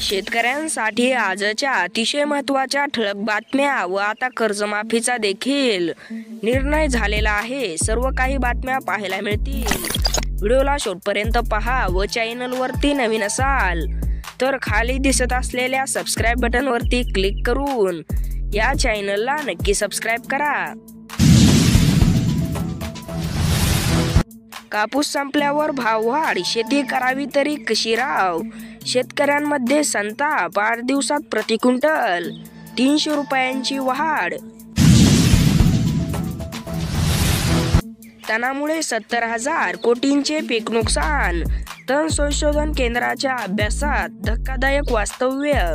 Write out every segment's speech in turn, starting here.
शेतकऱ्यांसाठी आजच्या अतिशय महत्त्वाच्या ठळक बातम्या व आता कर्जमाफीचा देखील निर्णय झालेला आहे। सर्व काही बातम्या पाहायला मिळतील। व्हिडिओला शेवटपर्यंत पहा व चॅनलवरती नवीन असाल तर खाली दिसत असलेल्या सबस्क्राइब बटनवरती क्लिक करून या चॅनलला नक्की सबस्क्राइब करा। कापूस संपल्यावर भाववाढ, शेती करावी तरी कशी राव? शेतकऱ्यांमध्ये संताप, 8 दिवसात प्रति क्विंटल 300 रुपयांची वाढ। तणामुळे 70,000 कोटींचे पीक नुकसान, तण संशोधन केंद्राच्या अभ्यासात धक्कादायक वास्तव्य।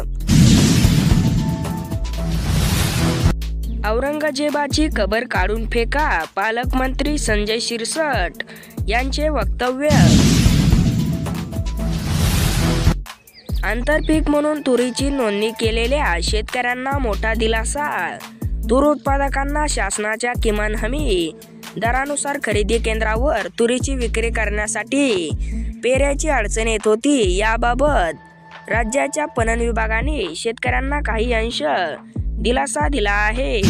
औरंगजेबाची कबर काढून फेका, पालकमंत्री संजय शिरसाट यांचे वक्तव्य। आंतरपीक म्हणून तुरीची नोंदणी केलेल्या शेतकऱ्यांना मोठा दिलासा। तूर उत्पादकांना शासनाच्या किमान हमी दरानुसार खरेदी केंद्रावर तुरीची विक्री करण्यासाठी पेऱ्याची अडचण येत होती। याबाबत राज्याच्या पणन विभागाने शेतकऱ्यांना काही अंश दिलासा दिला आहे।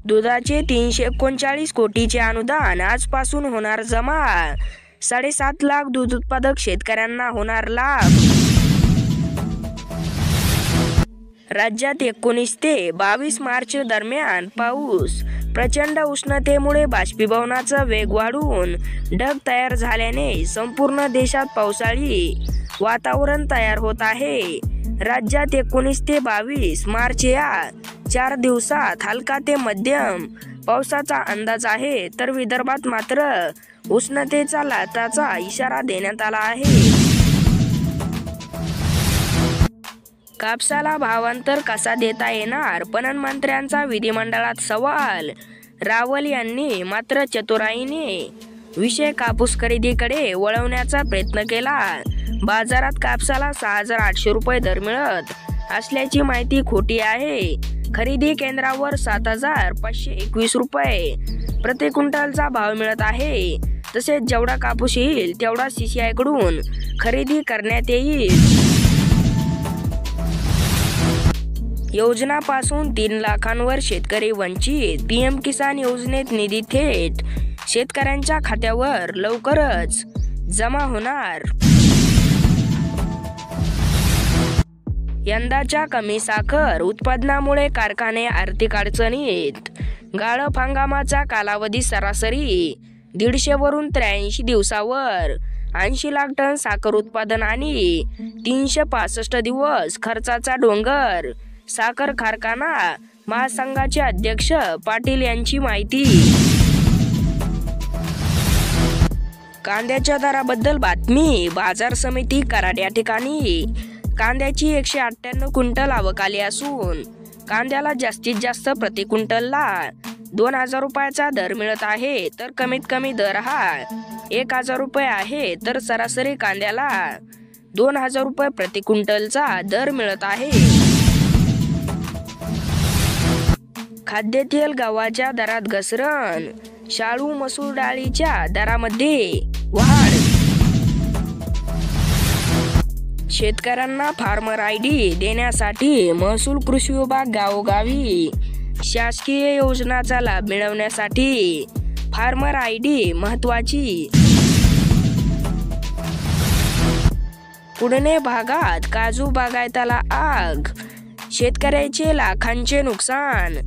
दुधाचे 339 कोटीचे अनुदान आजपासून होणार जमा। 7.5 लाख दूध उत्पादक शेतकऱ्यांना होणार लाभ। राज्यात 19 ते 22 मार्च दरम्यान पाऊस। प्रचंड उष्णतेमुळे बाष्पीभवनाचा वेग वाढून ढग तयार झाल्याने संपूर्ण देशात पावसाळी वातावरण तयार होत आहे। राज्यात 19 ते 22 मार्च या 4 दिवसात हलका ते मध्यम पावसाचा अंदाज आहे, तर विदर्भात मात्र उष्णतेचा लाटाचा इशारा देण्यात आला आहे। कापसाला भावांतर कसा देता येणार? पणन मंत्र्यांचा विधिमंडळात सवाल। रावल यांनी मात्र चतुराईने विषय कापूस खरेदीकडे वळवण्याचा प्रयत्न केला। बाजारात कापसाला 6,800 रुपये दर मिळत असल्याची माहिती खोटी आहे। खरेदी केंद्रावर 7,521 रुपये प्रति क्विंटलचा भाव मिळत आहे। तसेच जेवढा कापूस येईल तेवढा CCI कडून खरेदी करण्यात येईल। योजनापासून 3 लाखांवर शेतकरी वंचित। PM किसान योजनेत निधी थेट शेतकऱ्यांच्या खात्यावर लवकरच जमा होणार। यंदाच्या कमी साखर उत्पादनामुळे कारखाने आर्थिक अडचणीत। गाळप हंगामाचा कालावधी सरासरी 150 वरून 83 दिवसावर। 80 लाख टन साखर उत्पादन आणि 365 दिवस खर्चाचा डोंगर। साखर कारखाना महासंघाचे अध्यक्ष पाटील यांची माहिती। कांद्याच्या दराबद्दल बातमी। बाजार समिती कराड या ठिकाणी कांद्याची 198 क्विंटल आवक आली असून कांद्याला जास्तीत जास्त प्रति क्विंटलला 2,000 रुपयाचा दर मिळत आहे, तर कमीत कमी दर हा 1,000 रुपये आहे, तर सरासरी कांद्याला 2,000 रुपये प्रति क्विंटलचा दर मिळत आहे। खाद्यतेल गव्हाच्या दरात घसरण। शाळू मसूर डाळीच्या दरामध्ये वाढ। शेतकऱ्यांना फार्मर ID देण्यासाठी महसूल कृषी विभाग गावोगावी। शासकीय योजनांचा लाभ मिळवण्यासाठी फार्मर ID महत्त्वाची। पुणे भागात काजू बागायताला आग, शेतकऱ्याचे लाखांचे नुकसान।